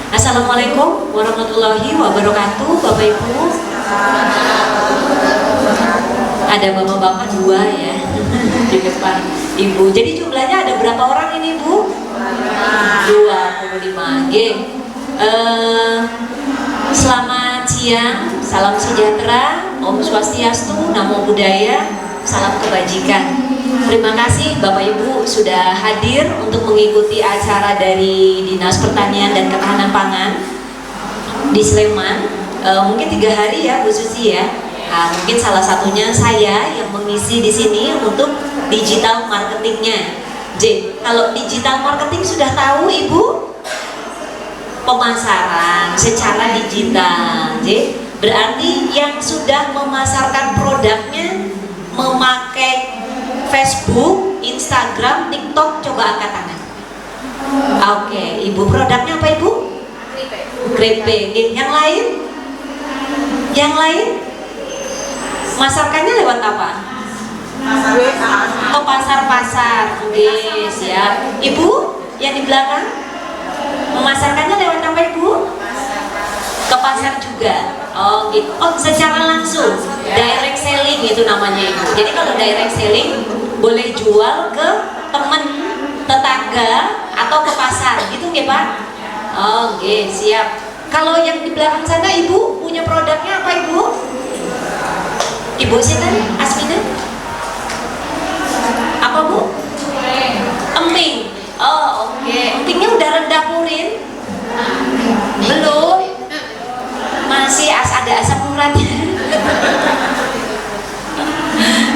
Assalamualaikum warahmatullahi wabarakatuh, Bapak Ibu. Ada bapak-bapak dua ya di depan Ibu. Jadi jumlahnya ada berapa orang ini Bu? 25. Selamat siang, salam sejahtera, Om Swastiastu, Namo Buddhaya, salam kebajikan. Terima kasih Bapak Ibu sudah hadir untuk mengikuti acara dari Dinas Pertanian dan Ketahanan Pangan di Sleman. Mungkin 3 hari ya Bu Susi ya. Mungkin salah satunya saya yang mengisi di sini untuk digital marketingnya. Kalau digital marketing sudah tahu Ibu? Pemasaran secara digital. Berarti yang sudah memasarkan produknya memakai Facebook, Instagram, TikTok, coba angkat tangan. Oke, Ibu produknya apa Ibu? Kripik. Yang lain? Yang lain? Masarkannya lewat apa? Oh, pasar-pasar. Oke, siap. Ibu yang di belakang? Memasarkannya lewat apa Ibu? Ke pasar juga. Oh, gitu. Oh, secara langsung. Direct selling itu namanya Ibu. Jadi kalau direct selling boleh jual ke teman, tetangga atau ke pasar, gitu nggih Pak? Oke, siap. Kalau yang di belakang sana Ibu punya produknya apa Ibu? Ibu sinten? Asmina? Apa Bu? Emping. Oh, oke. Empingnya udah rendah purin? Belum? Masih ada asam uratnya.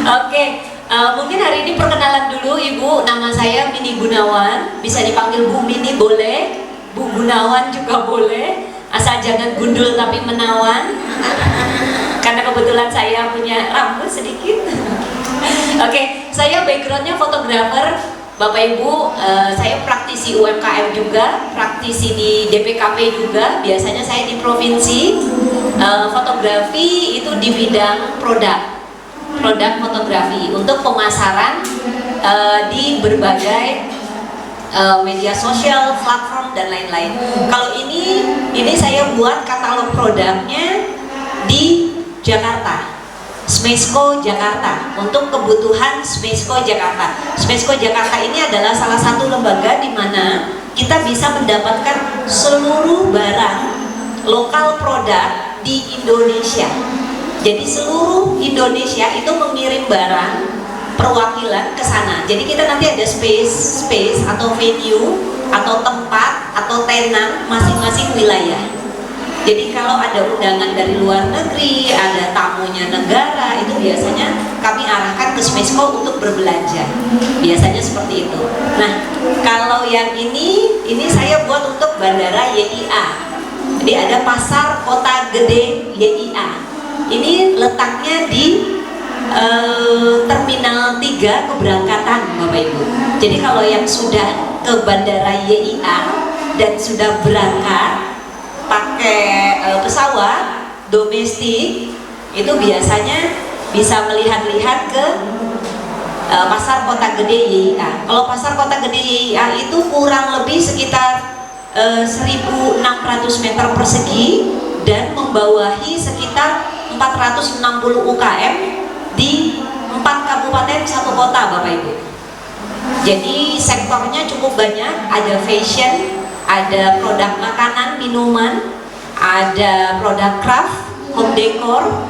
Oke. Mungkin hari ini perkenalan dulu Ibu. Nama saya Mini Gunawan. Bisa dipanggil Bu Mini boleh, Bu Gunawan juga boleh. Asal jangan gundul tapi menawan. Karena kebetulan saya punya rambut sedikit. Oke, saya backgroundnya fotografer. Bapak Ibu, saya praktisi UMKM juga, praktisi di DPKP juga. Biasanya saya di provinsi. Fotografi itu di bidang produk fotografi untuk pemasaran di berbagai media sosial, platform dan lain-lain. Kalau ini saya buat katalog produknya di Jakarta, Smesco Jakarta, untuk kebutuhan Smesco Jakarta. Smesco Jakarta ini adalah salah satu lembaga di mana kita bisa mendapatkan seluruh barang lokal produk di Indonesia. Jadi seluruh Indonesia itu mengirim barang perwakilan ke sana. Jadi kita nanti ada space atau venue atau tempat atau tenan masing-masing wilayah. Jadi kalau ada undangan dari luar negeri, ada tamunya negara, itu biasanya kami arahkan ke Smesco untuk berbelanja. Biasanya seperti itu. Nah, kalau yang ini saya buat untuk Bandara YIA. Jadi ada Pasar Kota Gede YIA. Ini letaknya di Terminal 3 keberangkatan Bapak Ibu. Jadi kalau yang sudah ke Bandara YIA dan sudah berangkat pakai pesawat domestik, itu biasanya bisa melihat-lihat ke Pasar Kota Gede YIA. Kalau Pasar Kota Gede YIA itu kurang lebih sekitar 1.600 meter persegi dan membawahi sekitar 460 UKM di 4 kabupaten 1 kota Bapak Ibu. Jadi sektornya cukup banyak, ada fashion, ada produk makanan, minuman, ada produk craft, home decor,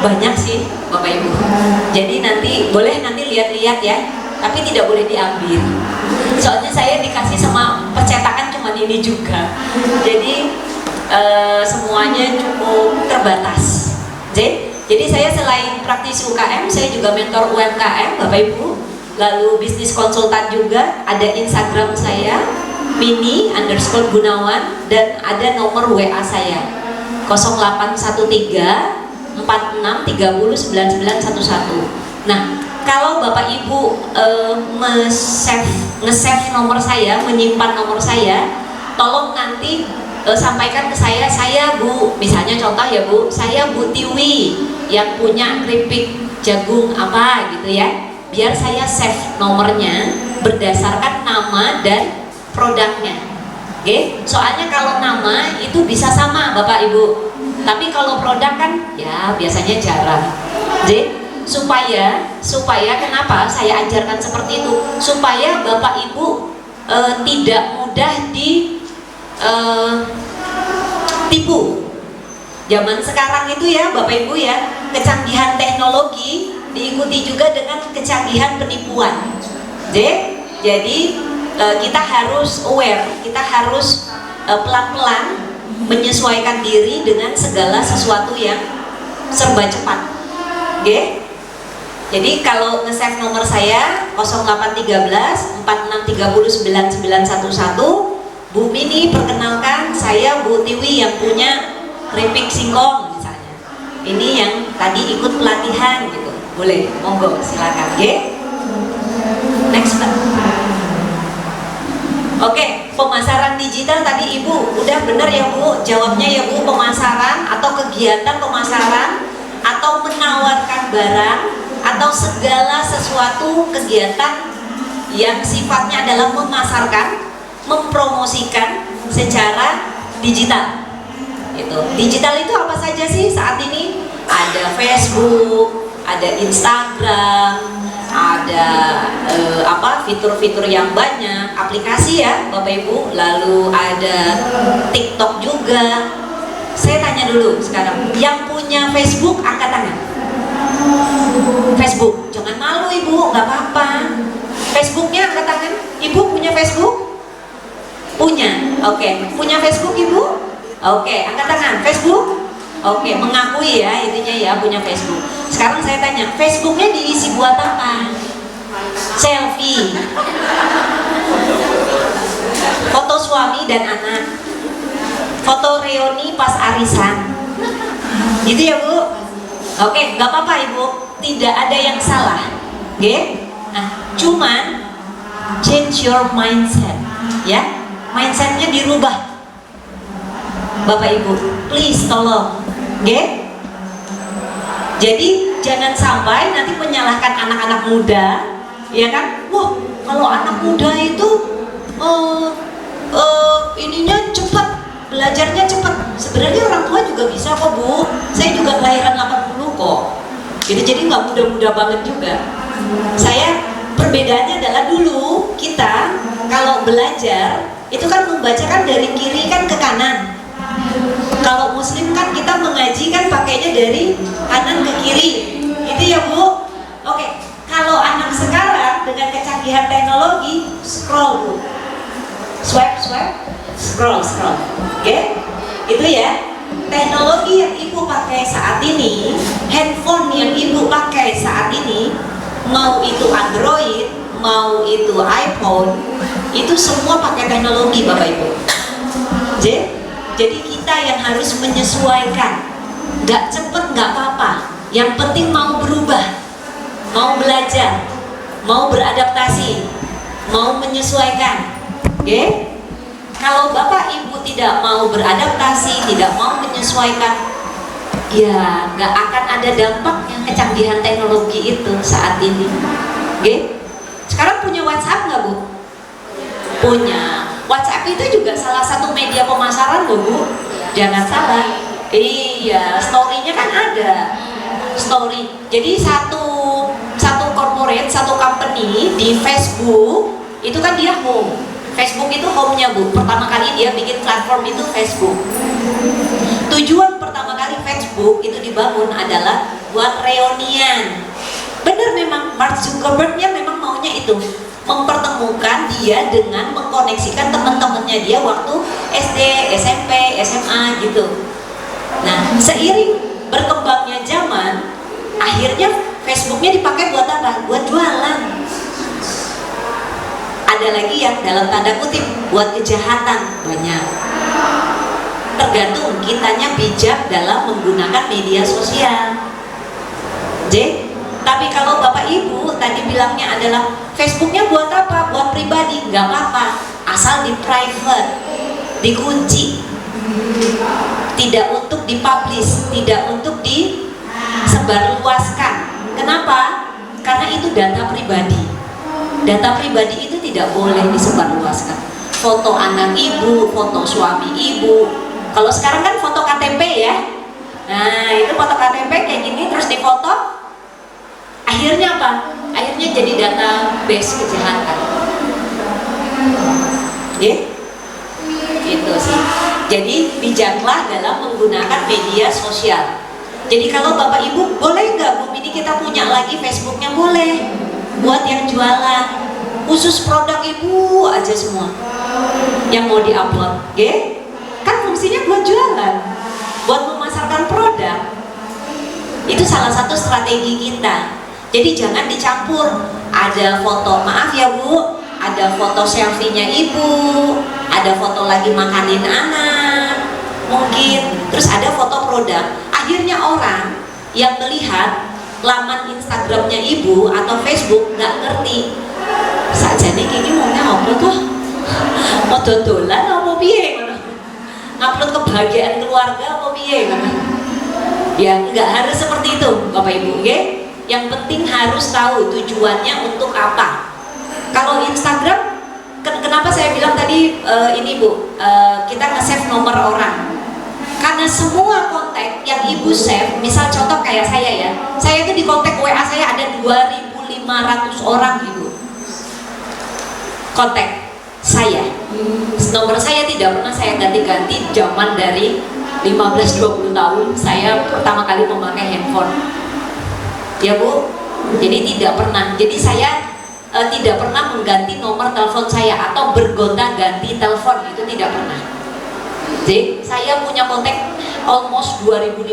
banyak sih Bapak Ibu. Jadi boleh nanti lihat-lihat ya, tapi tidak boleh diambil. Soalnya saya dikasih sama percetakan cuma ini juga. Jadi semuanya cukup terbatas. Jadi saya selain praktisi UKM, saya juga mentor UMKM Bapak Ibu. Lalu bisnis konsultan juga. Ada Instagram saya Mini_Gunawan dan ada nomor WA saya 0813 46 30 9911. Nah, kalau Bapak Ibu nge-save nomor saya, menyimpan nomor saya, tolong nanti sampaikan ke saya Bu, misalnya contoh ya Bu, saya Bu Tiwi yang punya keripik jagung apa gitu ya, biar saya save nomornya berdasarkan nama dan produknya. Oke, soalnya kalau nama itu bisa sama Bapak Ibu, tapi kalau produk kan ya biasanya jarang. Oke, supaya kenapa saya ajarkan seperti itu? Supaya Bapak Ibu tidak mudah ditipu. Zaman sekarang itu ya Bapak Ibu ya, kecanggihan teknologi diikuti juga dengan kecanggihan penipuan. Jadi kita harus aware, kita harus pelan-pelan menyesuaikan diri dengan segala sesuatu yang serba cepat. Oke? Jadi kalau nge-save nomor saya 0813 4630 9911, Bu Mini, perkenalkan saya Bu Tiwi yang punya keripik singkong misalnya. Ini yang tadi ikut pelatihan gitu. Boleh, monggo silakan, ya. Next, Pak. Oke, pemasaran digital tadi Ibu udah bener ya Bu, jawabnya ya Bu, pemasaran atau kegiatan pemasaran atau menawarkan barang atau segala sesuatu kegiatan yang sifatnya adalah memasarkan, mempromosikan secara digital. Digital itu apa saja sih saat ini? Ada Facebook, ada Instagram, ada fitur-fitur yang banyak, aplikasi ya Bapak Ibu, lalu ada TikTok juga. Saya tanya dulu sekarang, yang punya Facebook angkat tangan. Facebook, jangan malu Ibu, nggak apa-apa. Facebooknya angkat tangan. Ibu punya Facebook? Punya, oke. Punya Facebook Ibu? Oke, angkat tangan. Facebook? Oke, mengakui ya intinya ya punya Facebook. Sekarang saya tanya, Facebooknya diisi buat apa? Selfie, foto suami dan anak, foto reuni pas arisan, gitu ya Bu? Oke, nggak apa-apa Ibu, tidak ada yang salah, oke? Nah, cuman change your mindset, ya, mindsetnya dirubah, Bapak Ibu, please tolong, oke? Jadi jangan sampai nanti menyalahkan anak-anak muda, ya kan? Wah, kalau anak muda itu ininya cepat, belajarnya cepat. Sebenarnya orang tua juga bisa kok Bu. Saya juga kelahiran 80 kok. Jadi nggak muda-muda banget juga. Perbedaannya adalah dulu kita kalau belajar itu kan membacakan dari kiri kan ke kanan. Kalau Muslim kan kita mengaji kan pakainya dari kanan ke kiri, itu ya Bu. Oke, kalau anak sekarang dengan kecanggihan teknologi, scroll Bu, swipe, scroll, oke? Itu ya, teknologi yang Ibu pakai saat ini, handphone yang Ibu pakai saat ini, mau itu Android, mau itu iPhone, itu semua pakai teknologi Bapak Ibu. Jadi kita yang harus menyesuaikan, nggak cepet nggak apa-apa, yang penting mau berubah, mau belajar, mau beradaptasi, mau menyesuaikan, oke? Kalau Bapak Ibu tidak mau beradaptasi, tidak mau menyesuaikan, ya nggak akan ada dampaknya kecanggihan teknologi itu saat ini, oke? Sekarang punya WhatsApp nggak Bu? Punya. WhatsApp itu juga salah satu media pemasaran loh Bu, jangan salah. Iya, story-nya kan ada story. Jadi satu corporate, satu company di Facebook itu kan dia home. Facebook itu home-nya Bu. Pertama kali dia bikin platform itu Facebook. Tujuan pertama kali Facebook itu dibangun adalah buat reunian. Bener memang Mark Zuckerberg-nya memang maunya itu, mempertemukan dia dengan mengkoneksikan teman-temannya dia waktu SD, SMP, SMA gitu. Nah, seiring berkembangnya zaman, akhirnya Facebooknya dipakai buat apa? Buat jualan. Ada lagi yang dalam tanda kutip buat kejahatan, banyak. Tergantung kitanya bijak dalam menggunakan media sosial. Tapi kalau Bapak Ibu tadi bilangnya adalah Facebooknya buat apa? Buat pribadi, nggak apa-apa, asal di private, dikunci, tidak untuk dipublish, tidak untuk disebarluaskan. Kenapa? Karena itu data pribadi. Data pribadi itu tidak boleh disebarluaskan. foto anak ibu, foto suami ibu. Kalau sekarang kan foto KTP ya. Nah itu foto KTP kayak gini terus difoto, akhirnya apa? Akhirnya jadi database kejahatan. Gitu sih. Jadi bijaklah dalam menggunakan media sosial. Jadi kalau Bapak Ibu, boleh nggak Bu ini kita punya lagi Facebooknya? Boleh. Buat yang jualan, khusus produk Ibu aja semua yang mau diupload, kan fungsinya buat jualan, buat memasarkan produk. Itu salah satu strategi kita. Jadi jangan dicampur. Ada foto, maaf ya Bu, ada foto selfie-nya Ibu, ada foto lagi makanin anak, mungkin, terus ada foto produk. Akhirnya orang yang melihat laman Instagramnya Ibu atau Facebook nggak ngerti. Sajane kini maunya apa tuh? Mau dodolan apa piye? Ngupload kebahagiaan keluarga apa piye? Ya nggak harus seperti itu Bapak Ibu, Yang penting harus tahu tujuannya untuk apa. Kalau Instagram, kenapa saya bilang tadi ini Bu, kita nge-save nomor orang. Karena semua kontak yang Ibu save, misal contoh kayak saya ya, saya itu di kontak WA saya ada 2.500 orang Ibu. Kontak saya, nomor saya tidak pernah saya ganti-ganti zaman dari 15-20 tahun saya pertama kali memakai handphone. Ya Bu, jadi tidak pernah. Jadi saya tidak pernah mengganti nomor telepon saya atau bergonta-ganti telepon, itu tidak pernah. Jadi saya punya kontak almost 2.500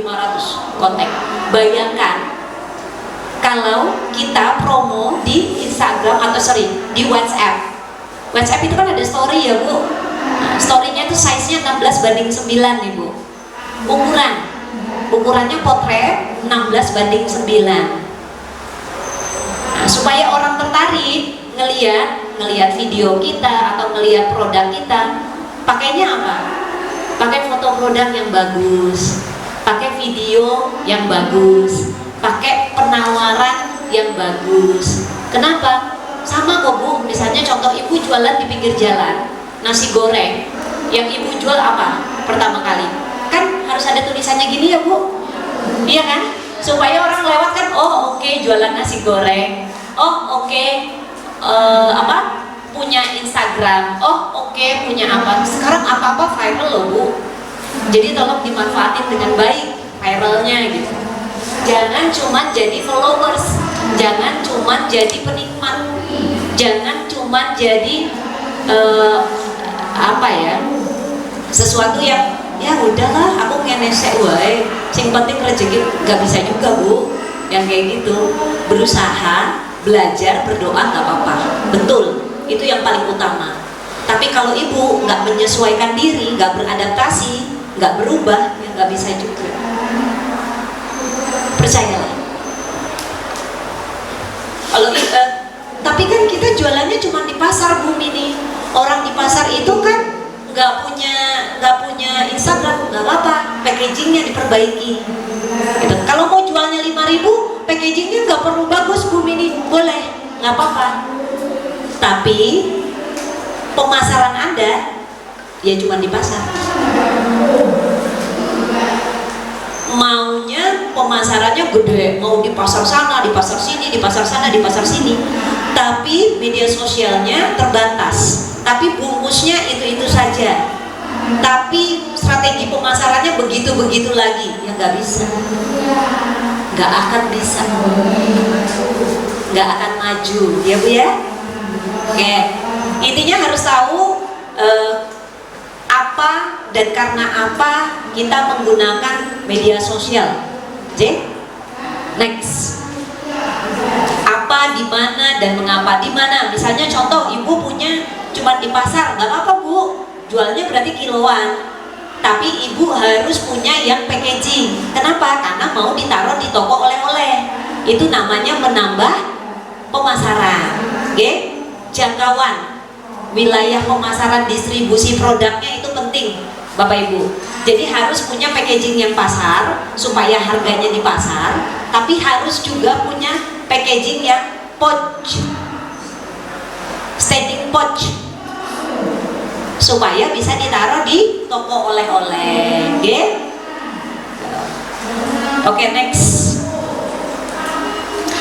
kontak. Bayangkan kalau kita promo di Instagram atau di WhatsApp. WhatsApp itu kan ada story ya Bu. Nah, story-nya itu size-nya 16:9 nih Bu. Ukurannya potret 16:9. Nah, supaya orang tertarik ngelihat video kita atau ngelihat produk kita, pakainya apa? Pakai foto produk yang bagus, pakai video yang bagus, pakai penawaran yang bagus. Kenapa? Sama kok Bu, misalnya contoh Ibu jualan di pinggir jalan nasi goreng, yang Ibu jual apa pertama kali? Kan harus ada tulisannya gini ya Bu, iya kan? Supaya orang lewat kan, oh oke, jualan nasi goreng, oh oke, punya Instagram, oh oke, punya apa. Sekarang apa-apa viral loh Bu, jadi tolong dimanfaatin dengan baik viralnya gitu. Jangan cuma jadi followers, jangan cuma jadi penikmat, jangan cuma jadi sesuatu yang ya udahlah aku ngenesek wae, sing penting rezeki. Gak bisa juga Bu yang kayak gitu. Berusaha, belajar, berdoa gak apa-apa, betul, itu yang paling utama. Tapi kalau Ibu nggak menyesuaikan diri, nggak beradaptasi, nggak berubah, ya nggak bisa juga. Percayalah. Kalau tapi kan kita jualannya cuma di pasar Bu Mini. Orang di pasar itu kan nggak punya Instagram, nggak apa-apa, packagingnya diperbaiki. Gitu. Kalau mau jualnya 5.000, packagingnya nggak perlu bagus Bu Mini, boleh, nggak apa-apa. Tapi pemasaran Anda ya cuma di pasar. Maunya pemasarannya gede, mau di pasar sana, di pasar sini, di pasar sana, di pasar sini. Tapi media sosialnya terbatas. Tapi bungkusnya itu-itu saja. Tapi strategi pemasarannya begitu-begitu lagi, ya nggak bisa. Nggak akan bisa. Nggak akan maju, ya Bu ya. Oke, intinya harus tahu apa dan karena apa kita menggunakan media sosial. Next, apa, di mana, dan mengapa. Di mana? Misalnya contoh Ibu punya cuma di pasar, nggak apa-apa Bu, jualnya berarti kiloan. Tapi Ibu harus punya yang packaging. Kenapa? Karena mau ditaruh di toko oleh-oleh. Itu namanya menambah pemasaran. Jangkauan wilayah pemasaran, distribusi produknya itu penting Bapak Ibu. Jadi harus punya packaging yang pasar supaya harganya di pasar, tapi harus juga punya packaging yang pouch, standing pouch. supaya bisa ditaruh di toko oleh-oleh. Oke? Oke, next.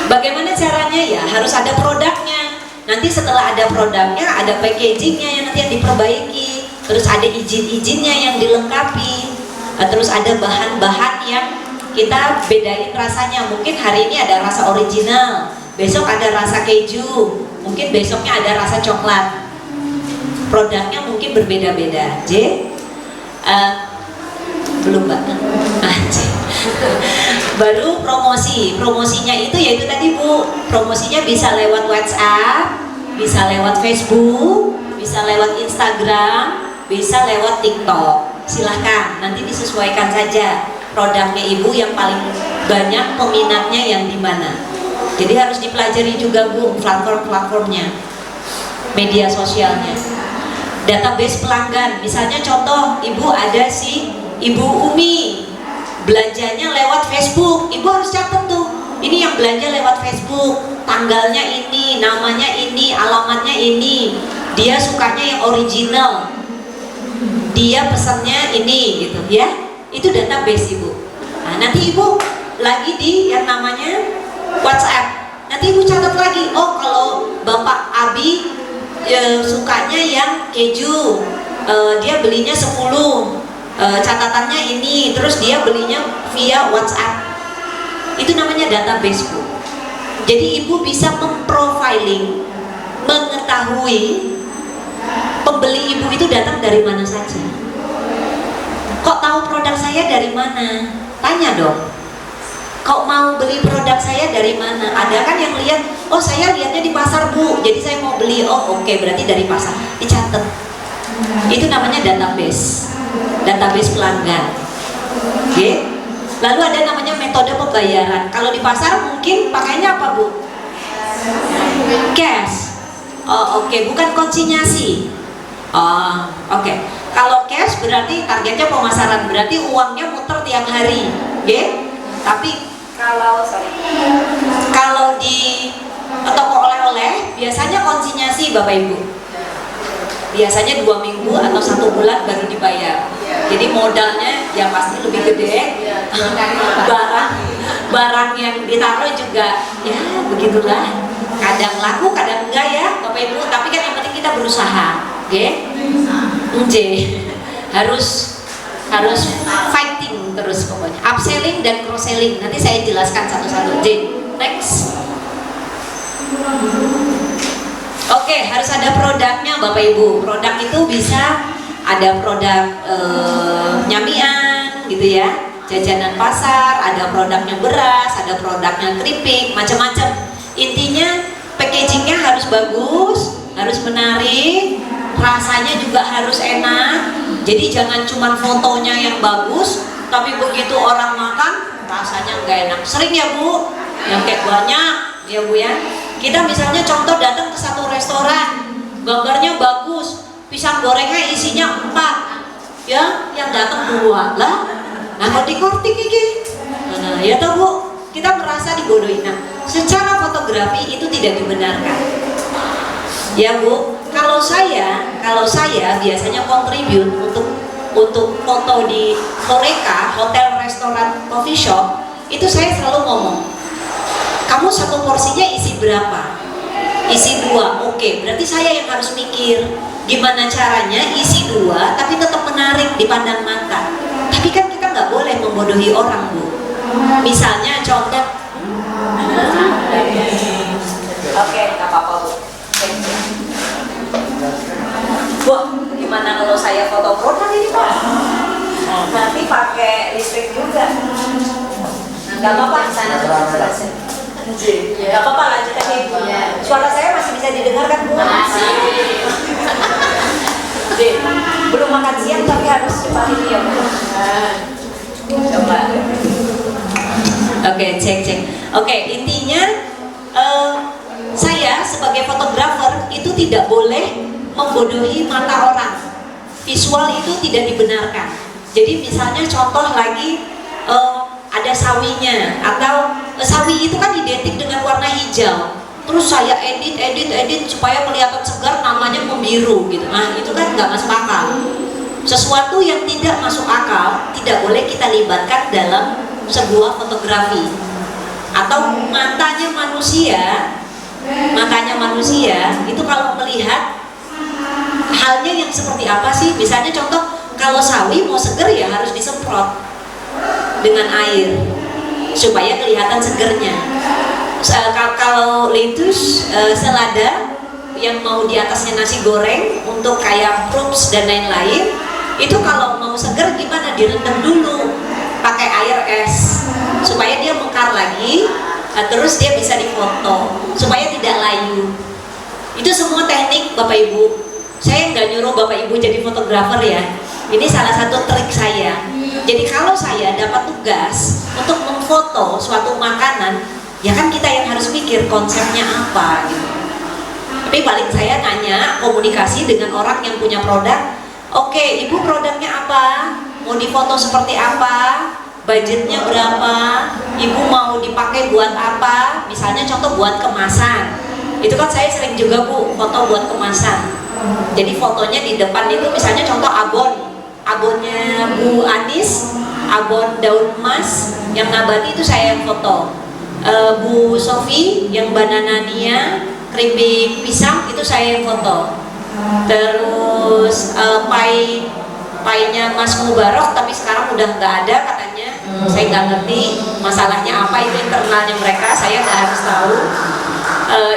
Bagaimana caranya ya? Harus ada produknya. Nanti setelah ada produknya, ada packagingnya yang nanti yang diperbaiki, terus ada izin-izinnya yang dilengkapi, terus ada bahan-bahan yang kita bedain rasanya. Mungkin hari ini ada rasa original, besok ada rasa keju, mungkin besoknya ada rasa coklat. Produknya mungkin berbeda-beda. Belum Mbak. Baru promosinya itu yaitu tadi Bu, promosinya bisa lewat WhatsApp, bisa lewat Facebook, bisa lewat Instagram, bisa lewat TikTok. Silahkan, nanti disesuaikan saja produknya Ibu yang paling banyak peminatnya yang di mana. Jadi harus dipelajari juga Bu platform-platformnya, media sosialnya, database pelanggan. Misalnya contoh, Ibu ada si Ibu Umi, belanjanya lewat Facebook, Ibu harus catat tuh, ini yang belanja lewat Facebook, tanggalnya ini, namanya ini, alamatnya ini, dia sukanya yang original, dia pesannya ini, gitu ya. Itu database Ibu. Nah, nanti Ibu lagi di yang namanya WhatsApp, nanti Ibu catat lagi, oh kalau Bapak Abi sukanya yang keju, dia belinya 10, catatannya ini, terus dia belinya via WhatsApp. Itu namanya database Bu. Jadi Ibu bisa memprofiling, mengetahui pembeli Ibu itu datang dari mana saja. Kok tahu produk saya dari mana? Tanya dong. Kok mau beli produk saya dari mana? Ada kan yang lihat, oh saya lihatnya di pasar Bu, jadi saya mau beli. Oh oke, berarti dari pasar. Dicatat. Itu namanya database pelanggan. Oke. Lalu ada namanya metode pembayaran. Kalau di pasar mungkin pakainya apa Bu? Cash. Oh oke, bukan konsinyasi. Oh oke. Kalau cash berarti targetnya pemasaran, berarti uangnya muter tiap hari. Oke. Tapi kalau di toko oleh-oleh biasanya konsinyasi Bapak Ibu. Biasanya 2 minggu atau 1 bulan baru dibayar. Jadi modalnya ya pasti lebih gede. Barang yang ditaruh juga ya begitulah. Kadang laku, kadang enggak ya Bapak Ibu. Tapi kan yang penting kita berusaha, oke? Harus fighting terus pokoknya. Upselling dan cross selling. Nanti saya jelaskan satu-satu. Next. Oke, harus ada produknya Bapak Ibu. Produk itu bisa ada produk nyamian gitu ya, jajanan pasar, ada produknya beras, ada produknya keripik, macam-macam. Intinya packagingnya harus bagus, harus menarik, rasanya juga harus enak. Jadi jangan cuma fotonya yang bagus, tapi begitu orang makan rasanya nggak enak. Sering ya Bu, yang kayak banyak ya Bu ya. Kita misalnya contoh datang ke satu restoran, gambarnya bagus, pisang gorengnya isinya 4, ya, yang datang 2 lah. Nah kalau dikorting ini, nah ya toh Bu, kita merasa dibodohi. Nah, secara fotografi itu tidak dibenarkan. Ya Bu, kalau saya biasanya kontribut untuk foto di Horeca, hotel, restoran, coffee shop, itu saya selalu ngomong, kamu satu porsinya isi berapa? Isi 2, oke. Berarti saya yang harus mikir gimana caranya isi 2 tapi tetap menarik dipandang mata. Tapi kan kita nggak boleh membodohi orang Bu. Misalnya contoh, oke, nggak apa-apa Bu. Bu, gimana kalau saya foto produk ini Pak? Nanti pakai listrik juga. Nggak apa-apa, sana jelasin. Gak apa-apa, lanjutkan Ibu. Suara saya masih bisa didengarkan Bu? Masih. Belum makan siang tapi harus cepat ini ya Bu. Coba. Oke, cek. Oke, intinya saya sebagai fotografer itu tidak boleh membodohi mata orang. Visual itu tidak dibenarkan. Jadi misalnya contoh lagi, ada sawinya, atau sawi itu kan identik dengan warna hijau. terus saya edit supaya kelihatan segar, namanya membiru gitu. Nah itu kan nggak masuk akal. Sesuatu yang tidak masuk akal tidak boleh kita libatkan dalam sebuah fotografi. Atau matanya manusia itu kalau melihat halnya yang seperti apa sih? Misalnya contoh, kalau sawi mau seger ya harus disemprot dengan air supaya kelihatan segernya. Kalau lettuce, selada yang mau di atasnya nasi goreng untuk kayak proofs dan lain-lain, itu kalau mau seger gimana? Direndam dulu pakai air es supaya dia mekar lagi, terus dia bisa difoto supaya tidak layu. Itu semua teknik Bapak Ibu. Saya nggak nyuruh Bapak Ibu jadi fotografer ya. Ini salah satu trik saya. Jadi kalau saya dapat tugas untuk memfoto suatu makanan, ya kan kita yang harus mikir konsepnya apa gitu. Tapi paling saya nanya, komunikasi dengan orang yang punya produk. Oke, Ibu produknya apa? Mau difoto seperti apa? Budgetnya berapa? Ibu mau dipakai buat apa? Misalnya contoh buat kemasan. Itu kan saya sering juga Bu foto buat kemasan. Jadi fotonya di depan itu misalnya contoh abonnya Bu Anis, abon daun emas yang nabati itu saya yang foto. Bu Sofi yang bananania, keripik pisang itu saya yang foto. Terus painya Mas Mubarok tapi sekarang udah nggak ada katanya. Saya nggak ngerti masalahnya apa, itu internalnya mereka, saya nggak harus tahu.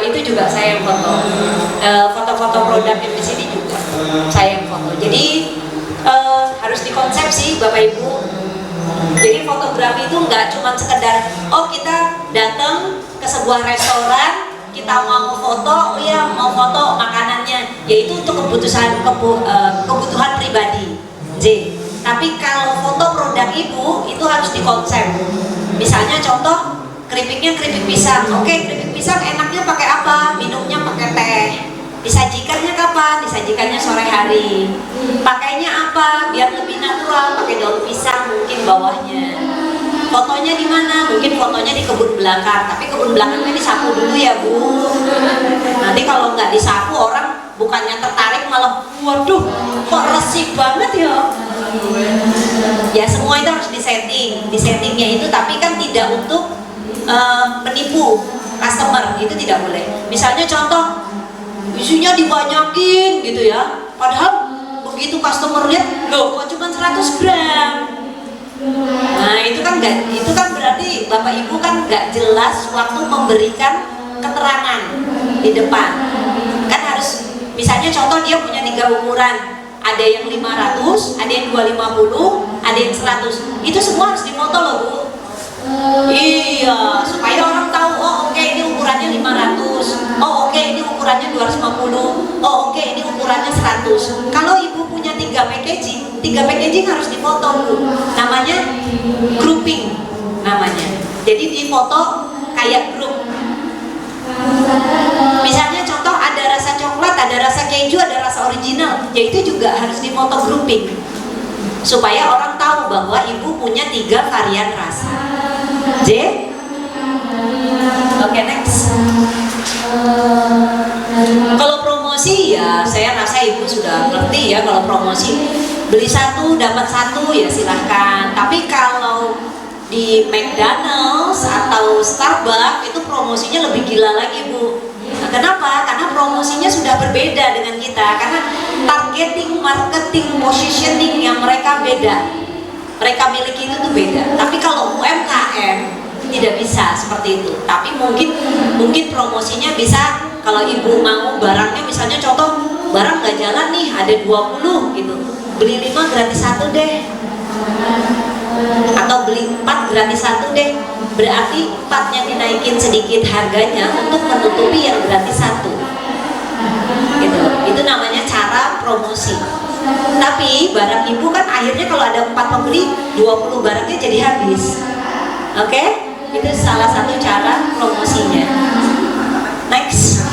Itu juga saya yang foto. Foto-foto produk yang di sini juga saya yang foto. Jadi harus dikonsepsi Bapak Ibu. Jadi fotografi itu nggak cuma sekedar kita datang ke sebuah restoran, kita mau foto, mau foto makanannya, yaitu untuk kebutuhan pribadi. Tapi kalau foto produk Ibu itu harus dikonsep. Misalnya contoh keripiknya keripik pisang. Oke, keripik pisang enaknya pakai apa? Minumnya pakai teh. Disajikannya kapan? Disajikannya sore hari. Pakainya apa? Biar lebih natural, pakai daun pisang mungkin bawahnya. Fotonya di mana? Mungkin fotonya di kebun belakang, tapi kebun belakangnya disapu dulu ya Bu. Nanti kalau nggak disapu orang bukannya tertarik malah, waduh, kok resik banget ya. Ya semua itu harus disetting. Disettingnya itu tapi kan tidak untuk menipu customer, itu tidak boleh. Misalnya contoh isinya dibanyakin gitu ya, padahal begitu customer lihat, loh kok cuma 100 gram. Nah itu kan berarti Bapak Ibu kan nggak jelas waktu memberikan keterangan di depan. Kan harus, misalnya contoh dia punya 3 ukuran, ada yang 500, ada yang 250, ada yang 100. Itu semua harus difoto loh Bu. Iya, supaya orang tahu, oke, ini ukurannya 500, oke, ini ukurannya 250, oke, ini ukurannya 100. Kalau Ibu punya 3 packaging harus difoto Bu. Namanya grouping namanya. Jadi difoto kayak grup. Misalnya contoh ada rasa coklat, ada rasa keju, ada rasa original, ya itu juga harus difoto grouping supaya orang tahu bahwa Ibu punya 3 varian rasa. Oke, next. Kalau promosi ya saya rasa Ibu sudah ngerti ya. Kalau promosi beli 1 dapat 1 ya silahkan. Tapi kalau di McDonald's atau Starbucks itu promosinya lebih gila lagi Bu. Nah, kenapa? Karena promosinya sudah berbeda dengan kita. Karena targeting, marketing, positioning yang mereka beda. Mereka miliki itu tuh beda. Tapi kalau UMKM tidak bisa seperti itu. Tapi mungkin promosinya bisa. Kalau Ibu mau barangnya, misalnya contoh barang nggak jalan nih, ada 20 gitu, beli 5 gratis 1 deh, atau beli 4 gratis 1 deh. Berarti 4-nya dinaikin sedikit harganya untuk menutupi yang gratis 1 gitu. Itu namanya cara promosi. Tapi barang Ibu kan akhirnya kalau ada 4 pembeli, 20 barangnya jadi habis. Oke? Itu salah satu cara promosinya. Next.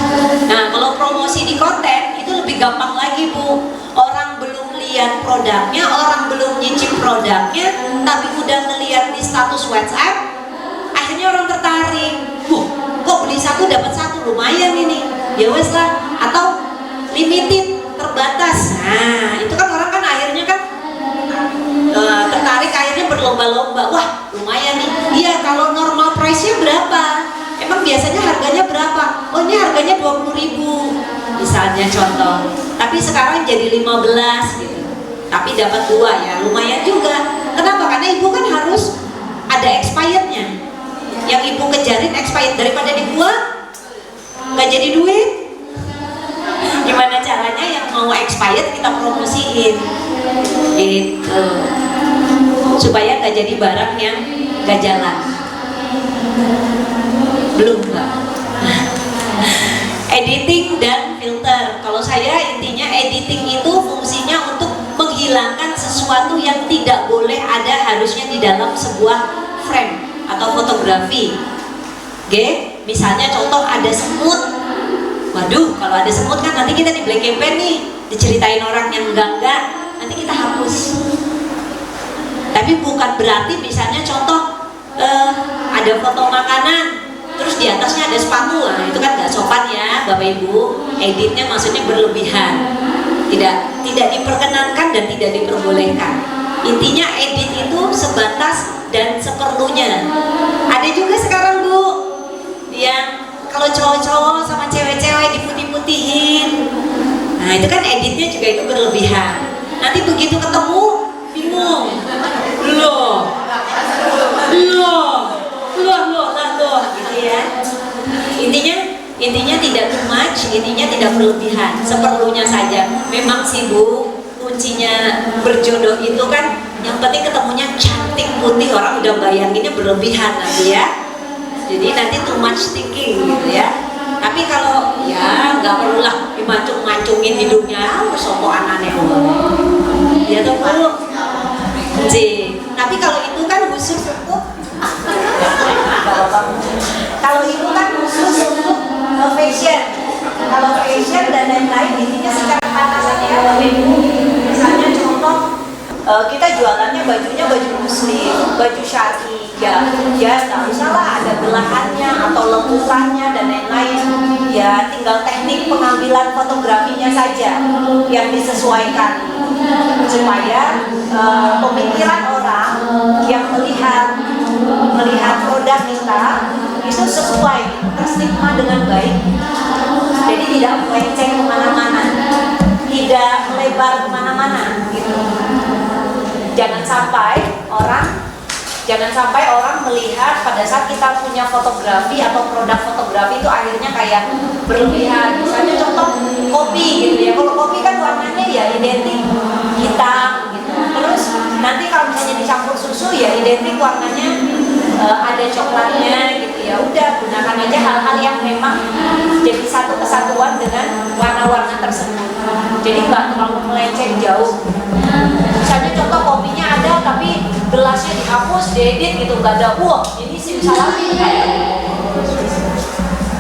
Nah, kalau promosi di konten itu lebih gampang lagi Bu. Orang belum lihat produknya, orang belum nyicip produknya, tapi udah ngelihat di status WhatsApp, akhirnya orang tertarik. Kok beli 1 satu dapat satu, lumayan ini, ya wes lah. Atau limited, terbatas. Nah itu kan orang kan akhirnya kan tertarik, akhirnya berlomba-lomba. Wah lumayan nih. Iya, kalau normal price-nya berapa? Emang biasanya harganya berapa? Oh ini harganya 20.000 misalnya contoh. Tapi sekarang jadi 15 gitu. Tapi dapat 2 ya, lumayan juga. Kenapa? Karena ibu kan harus ada expirednya. Yang ibu kejarin expired, daripada dibuang nggak jadi duit. Gimana caranya yang mau expired kita promosiin gitu, supaya nggak jadi barang yang nggak jalan. Belum Mbak. Editing dan filter. Kalau saya intinya editing itu fungsinya untuk menghilangkan sesuatu yang tidak boleh ada harusnya di dalam sebuah frame atau fotografi. Oke, misalnya contoh ada semut. Waduh, kalau ada semut kan nanti kita di black campaign nih, diceritain orang yang enggak, nanti kita hapus. Tapi bukan berarti misalnya contoh ada foto makanan, terus di atasnya ada sepatu, nah itu kan nggak sopan ya Bapak Ibu. Editnya maksudnya berlebihan, tidak diperkenankan dan tidak diperbolehkan. Intinya edit itu sebatas dan seperlunya. Ada juga sekarang Bu yang kalau cowok-cowok sama cewek-cewek diputih-putihin, nah itu kan editnya juga itu berlebihan. Nanti begitu ketemu bingung, loh gitu ya. Intinya tidak too much, intinya tidak berlebihan, seperlunya saja. Memang sih Bu, kuncinya berjodoh itu kan yang penting ketemunya cantik putih, orang udah bayanginnya berlebihan nanti ya. Jadi nanti too much thinking gitu ya. Tapi kalau ya nggak perlu lah dimancung-mancungin hidungnya, sopo anaknya ya tuh Bu. Tapi kalau itu kan khusus untuk kalau itu kan khusus untuk fashion. Kalau fashion dan lain-lain intinya secara pantasan ya Bapak Ibu. Misalnya contoh kita jualannya bajunya baju muslim, baju syari, ya nggak usah lah ada belahannya atau lemburannya dan lain-lain. Ya tinggal teknik pengambilan fotografinya saja yang disesuaikan supaya pemikiran orang yang melihat produk kita itu sesuai, terstigma dengan baik. Jadi tidak melenceng kemana-mana, tidak melebar kemana-mana gitu. Jangan sampai orang melihat pada saat kita punya fotografi atau produk fotografi itu akhirnya kayak berlebihan. Misalnya contoh kopi gitu ya. Kalau kopi kan warnanya ya identik hitam gitu. Terus nanti kalau misalnya dicampur susu ya identik warnanya ada coklatnya gitu ya. Udah gunakan aja hal-hal yang memang jadi satu kesatuan dengan warna-warna tersebut. Jadi nggak terlalu melenceng jauh. Misalnya contoh kopinya ada tapi gelasnya dihapus, diedit gitu, nggak ada. Wah ini simsalabim kayak.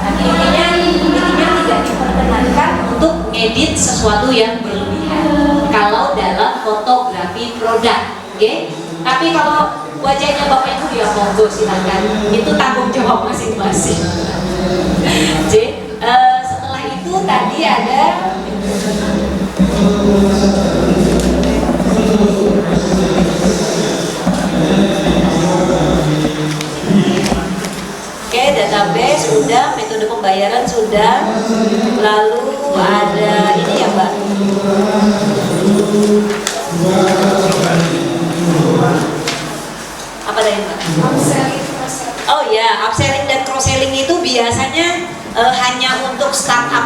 Nanti intinya tidak diperkenankan untuk ngedit sesuatu yang berlebihan kalau dalam fotografi produk, oke? Tapi kalau wajahnya Bapak Ibu ya monggo silakan, itu tanggung jawab masing-masing. Setelah itu tadi ada oke, database sudah, metode pembayaran sudah, lalu ada ini ya Mbak, apa tadi Mbak? Oh ya, upselling dan cross selling itu biasanya hanya untuk startup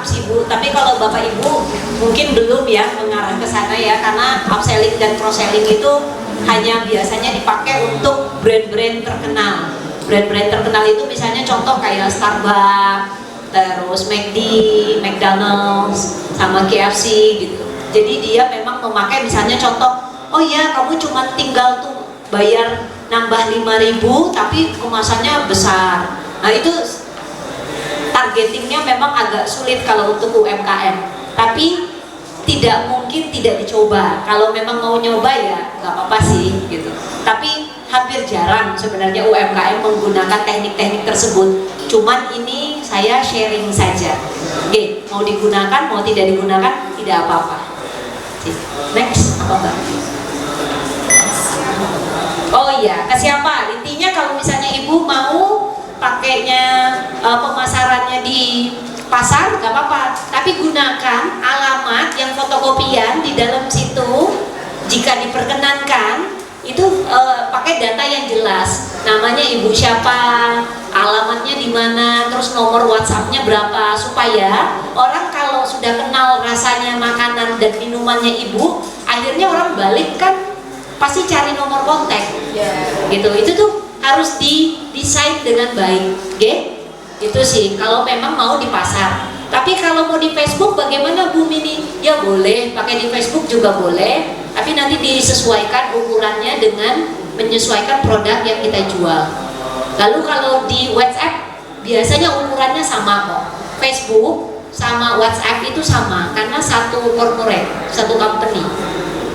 sih Bu. Tapi kalau Bapak Ibu mungkin belum ya mengarah ke sana ya, karena upselling dan cross selling itu hanya biasanya dipakai untuk brand-brand terkenal. Brand-brand terkenal itu misalnya contoh kayak Starbucks, terus McD, McDonald's, sama KFC gitu. Jadi dia memang memakai misalnya contoh, oh ya kamu cuma tinggal tuh bayar nambah 5.000 tapi kemasannya besar. Nah itu targetingnya memang agak sulit kalau untuk UMKM. Tapi tidak mungkin tidak dicoba. Kalau memang mau nyoba ya nggak apa-apa sih gitu. Tapi hampir jarang sebenarnya UMKM menggunakan teknik-teknik tersebut. Cuman ini saya sharing saja. Oke, mau digunakan, mau tidak digunakan, tidak apa-apa. Next, apa Mbak? Oh iya, ke siapa? Intinya kalau misalnya ibu mau pakainya pemasarannya di pasar, nggak apa-apa. Tapi gunakan alamat yang fotokopian di dalam situ. Jika diperkenankan, itu pakai data yang jelas. Namanya ibu siapa, alamatnya di mana, terus nomor WhatsApp-nya berapa, supaya orang kalau sudah kenal rasanya makanan dan minumannya ibu, akhirnya orang balik kan pasti cari nomor kontak, gitu. Itu tuh harus didesain dengan baik, itu sih kalau memang mau di pasar. Tapi kalau mau di Facebook bagaimana Bu Mini? Ya boleh, pakai di Facebook juga boleh, tapi nanti disesuaikan ukurannya dengan menyesuaikan produk yang kita jual. Lalu kalau di WhatsApp biasanya ukurannya sama kok. Facebook sama WhatsApp itu sama karena satu corporate, satu company,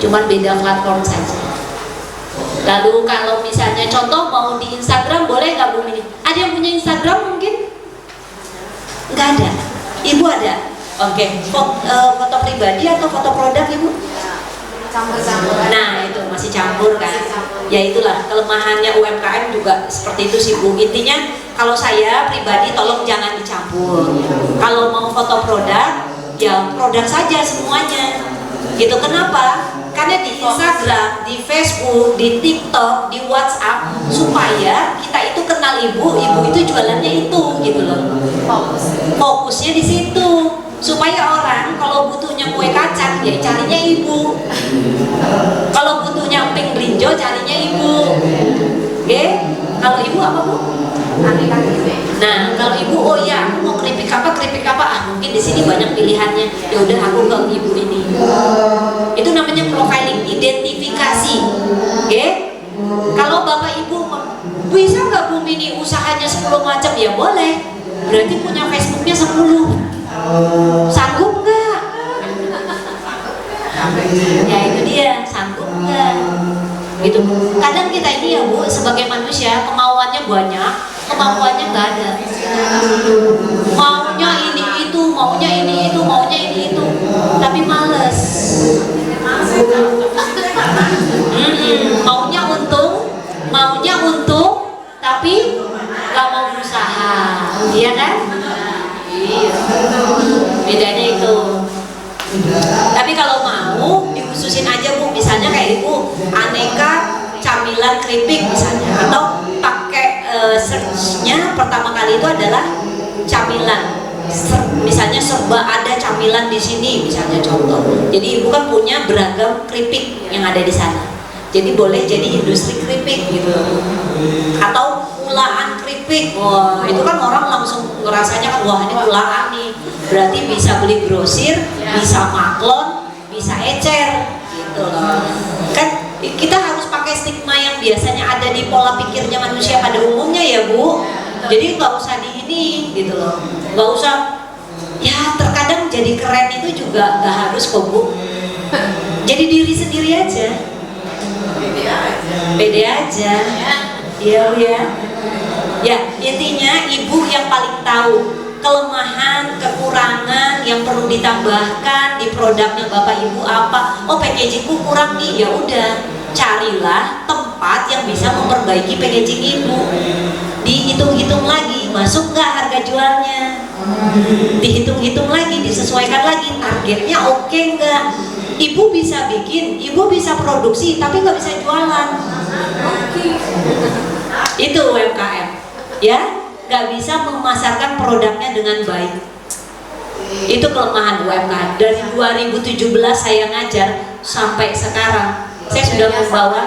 cuman beda platform saja. Lalu kalau misalnya contoh mau di Instagram boleh nggak Bu Mini? Ada yang punya Instagram mungkin? Nggak ada. Ibu ada? Oke. Foto pribadi atau foto produk Ibu? Campur-campur. Nah itu masih campur kan? Ya itulah kelemahannya UMKM juga seperti itu sih Bu. Intinya kalau saya pribadi tolong jangan dicampur. Kalau mau foto produk, ya produk saja semuanya. Gitu. Kenapa? Karena di Instagram, di Facebook, di TikTok, di WhatsApp, supaya kita itu kenal ibu itu jualannya itu, gitu loh. Fokusnya di situ, supaya orang kalau butuhnya kue kacang, ya carinya ibu. Kalau butuhnya emping brinjo, carinya ibu. Oke? Kalau ibu apa Bu? Aneka keripik. Nah, kalau ibu, oh ya, aku mau keripik apa? Mungkin di sini banyak pilihannya. Ya udah aku ke ibu ini. Itu namanya profiling, identifikasi. Oke? Kalau bapak ibu bisa nggak Bu Mini usahanya 10 macam? Ya boleh. Berarti punya Facebooknya 10. Sanggup nggak? Ya itu dia, sanggup nggak? Gitu. Kadang kita ini ya Bu, sebagai manusia kemauannya banyak, kemampuannya nggak ada. Maunya ini itu, tapi males. Maunya untung, tapi nggak mau berusaha, iya kan? Iya. Bedanya itu. Tapi kalau mau dikhususin aja Bu, misalnya kayak ibu aneka camilan keripik misalnya, atau pakai searchnya pertama kali itu adalah camilan. Misalnya serba ada camilan di sini, misalnya contoh. Jadi ibu kan punya beragam keripik yang ada di sana. Jadi boleh jadi industri keripik gitu. Atau ulaan keripik. Wah, itu kan orang langsung ngerasanya kan, wah ini ulaan nih. Berarti bisa beli grosir, bisa maklon, bisa ecer gitu loh. Kan kita harus pakai stigma yang biasanya ada di pola pikirnya manusia pada umumnya ya Bu. Jadi nggak usah di ini gitu loh. Nggak usah, ya terkadang jadi keren itu juga nggak harus kok Bu. Jadi diri sendiri aja. Pede aja. Iya ya. Ya intinya ibu yang paling tahu kelemahan, kekurangan yang perlu ditambahkan di produknya bapak ibu apa. Oh packagingku kurang nih, ya udah carilah tempat yang bisa memperbaiki packaging ibu. Dihitung-hitung lagi masuk nggak harga jualnya, dihitung-hitung lagi, disesuaikan lagi targetnya oke nggak. Ibu bisa bikin, ibu bisa produksi, tapi nggak bisa jualan. Itu UMKM, ya, nggak bisa memasarkan produknya dengan baik. Itu kelemahan UMKM. Dari 2017 saya ngajar sampai sekarang, saya sudah membawa.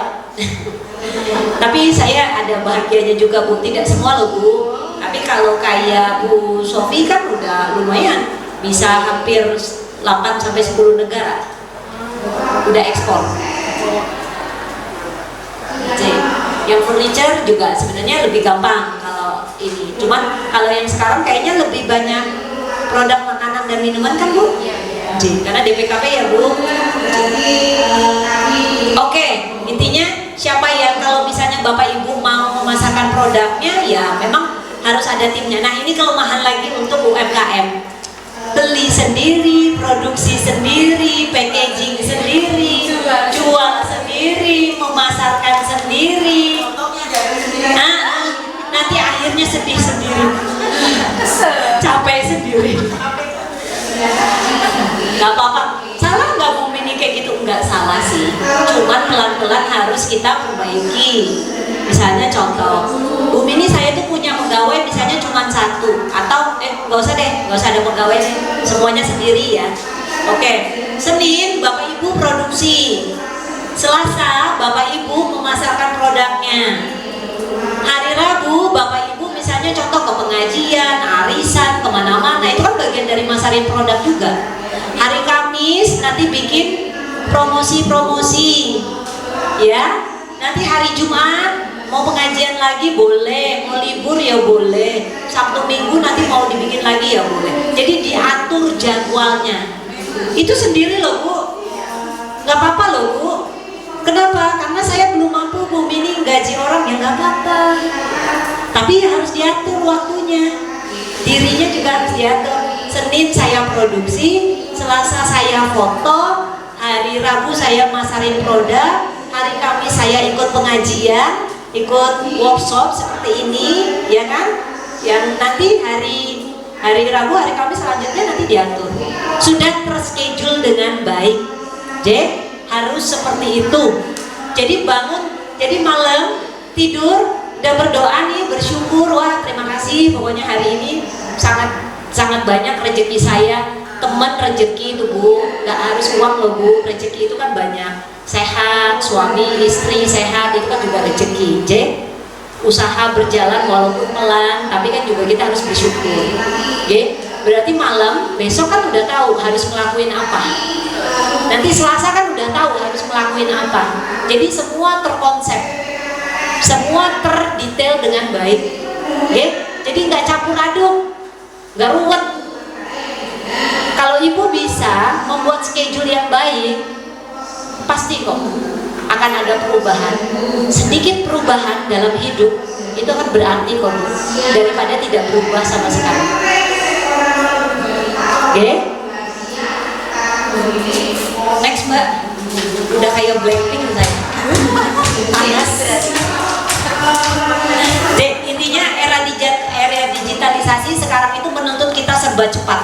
Tapi saya ada bahagianya juga Bu, tidak semua loh Bu. Tapi kalau kayak Bu Sofi kan udah lumayan, bisa hampir 8 sampai 10 negara. Udah ekspor. Yang furniture juga sebenarnya lebih gampang kalau ini. Cuman kalau yang sekarang kayaknya lebih banyak produk makanan dan minuman kan Bu? Karena DPKP ya Bu. Oke, intinya siapa yang kalau misalnya Bapak ada timnya. Nah ini kelemahan lagi untuk UMKM, beli sendiri, produksi sendiri, packaging sendiri, jual sendiri, memasarkan sendiri. Nanti akhirnya sedih sendiri, capek sendiri. Gak apa-apa, salah nggak Bu Mini kayak gitu? Nggak salah sih, cuman pelan-pelan harus kita perbaiki. Misalnya contoh, Bu Mini saya tuh punya pegawai misalnya cuma satu, atau nggak usah deh, nggak usah ada pegawai deh, semuanya sendiri ya. Oke, Senin Bapak Ibu produksi, Selasa Bapak Ibu memasarkan produknya, hari Rabu Bapak Ibu misalnya contoh ke pengajian, arisan, kemana-mana, itu kan bagian dari masarin produk juga. Hari Kamis nanti bikin promosi-promosi, ya. Nanti hari Jumat mau pengajian lagi boleh, mau libur ya boleh, Sabtu Minggu nanti mau dibikin lagi ya boleh. Jadi diatur jadwalnya. Itu sendiri loh Bu, nggak apa-apa loh Bu. Kenapa? Karena saya belum mampu Bu Mini gaji orang, ya nggak apa-apa. Tapi harus diatur waktunya, dirinya juga harus diatur. Senin saya produksi, Selasa saya foto, hari Rabu saya masarin produk, hari Kamis saya ikut pengajian, ikut workshop seperti ini, ya kan? Yang nanti hari Rabu, hari Kamis selanjutnya nanti diatur. Sudah terschedule dengan baik. Harus seperti itu. Jadi bangun, jadi malam tidur udah berdoa nih, bersyukur, wah terima kasih pokoknya hari ini sangat banyak rezeki saya, teman rezeki itu Bu, nggak harus uang loh Bu, rezeki itu kan banyak, sehat, suami, istri sehat itu kan juga rezeki. Usaha berjalan walaupun pelan, tapi kan juga kita harus bersyukur. Berarti malam, besok kan udah tahu harus ngelakuin apa. Nanti Selasa kan udah tahu harus ngelakuin apa. Jadi semua terkonsep, semua terdetail dengan baik. Jadi nggak campur aduk, nggak ruwet. Kalau ibu bisa membuat schedule yang baik, pasti kok akan ada perubahan. Sedikit perubahan dalam hidup itu akan berarti kok daripada tidak berubah sama sekali. Next Mbak, udah kayak Blackpink saya. Panas. Intinya era digitalisasi sekarang itu menuntut kita serba cepat,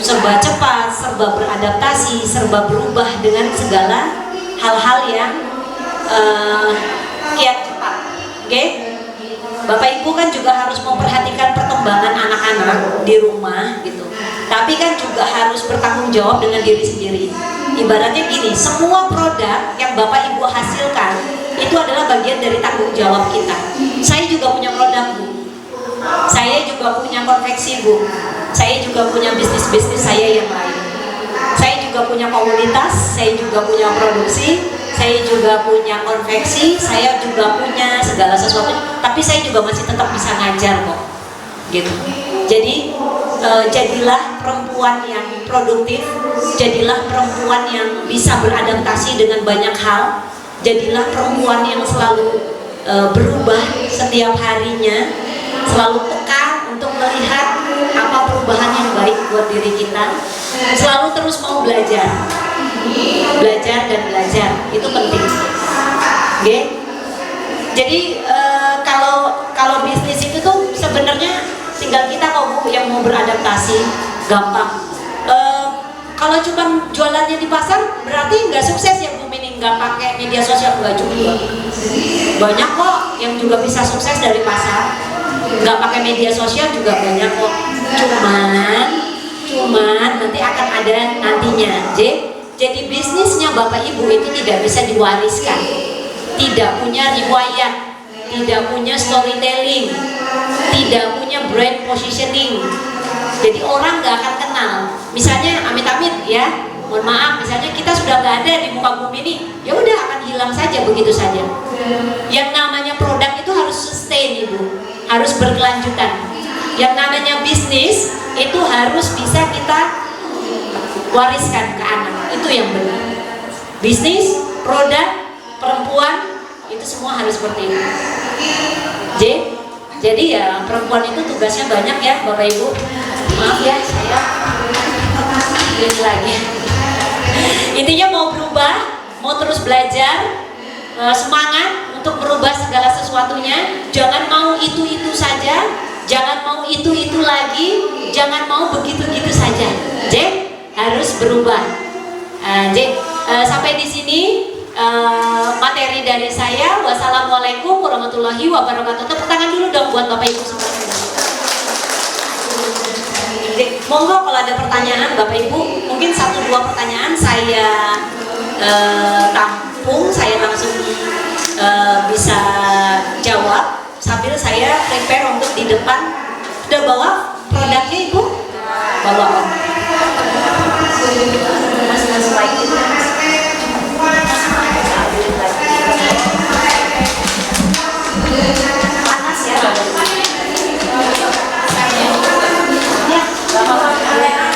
serba beradaptasi, serba berubah dengan segala hal-hal yang kiat cepat. Bapak Ibu kan juga harus memperhatikan perkembangan anak-anak di rumah gitu. Tapi kan juga harus bertanggung jawab dengan diri sendiri. Ibaratnya gini, semua produk yang Bapak Ibu hasilkan itu adalah bagian dari tanggung jawab kita. Saya juga punya produk Bu, saya juga punya konveksi Bu, saya juga punya bisnis saya yang lain. Saya juga punya komunitas, saya juga punya produksi, saya juga punya konveksi, saya juga punya segala sesuatu. Tapi saya juga masih tetap bisa ngajar kok, gitu. Jadi jadilah perempuan yang produktif, jadilah perempuan yang bisa beradaptasi dengan banyak hal, jadilah perempuan yang selalu berubah setiap harinya, selalu peka untuk melihat apa perubahan yang baik buat diri kita, selalu terus mau belajar dan belajar, itu penting. Jadi kalau bisnis itu tuh sebenarnya tinggal kita kalau yang mau beradaptasi gampang. Kalau cuma jualannya di pasar berarti nggak sukses ya Bu Mini, nggak pakai media sosial, nggak juga. Banyak kok yang juga bisa sukses dari pasar, nggak pakai media sosial juga banyak kok. Cuman nanti akan ada nantinya. Jadi bisnisnya Bapak Ibu itu tidak bisa diwariskan, tidak punya riwayat, tidak punya storytelling, tidak punya brand positioning. Jadi orang nggak akan kenal. Misalnya amit-amit ya, mohon maaf, misalnya kita sudah nggak ada di muka bumi ini, ya udah akan hilang saja begitu saja. Yang namanya produk itu harus sustain Ibu, harus berkelanjutan. Yang namanya bisnis itu harus bisa kita wariskan ke anak, itu yang benar. Bisnis, produk, perempuan, itu semua harus seperti itu. Jadi ya perempuan itu tugasnya banyak ya Bapak Ibu. Maaf ya saya ini lagi. Intinya mau berubah, mau terus belajar, semangat untuk merubah segala sesuatunya. Jangan mau itu saja, jangan mau itu lagi, jangan mau begitu saja. Harus berubah. Sampai di sini materi dari saya. Wassalamualaikum warahmatullahi wabarakatuh. Tepuk tangan dulu dong buat Bapak Ibu semuanya. Monggo kalau ada pertanyaan Bapak Ibu, mungkin 1-2 pertanyaan saya tampung, saya langsung bisa jawab sambil saya prepare untuk di depan. Sudah bawa produknya Ibu? Bawa.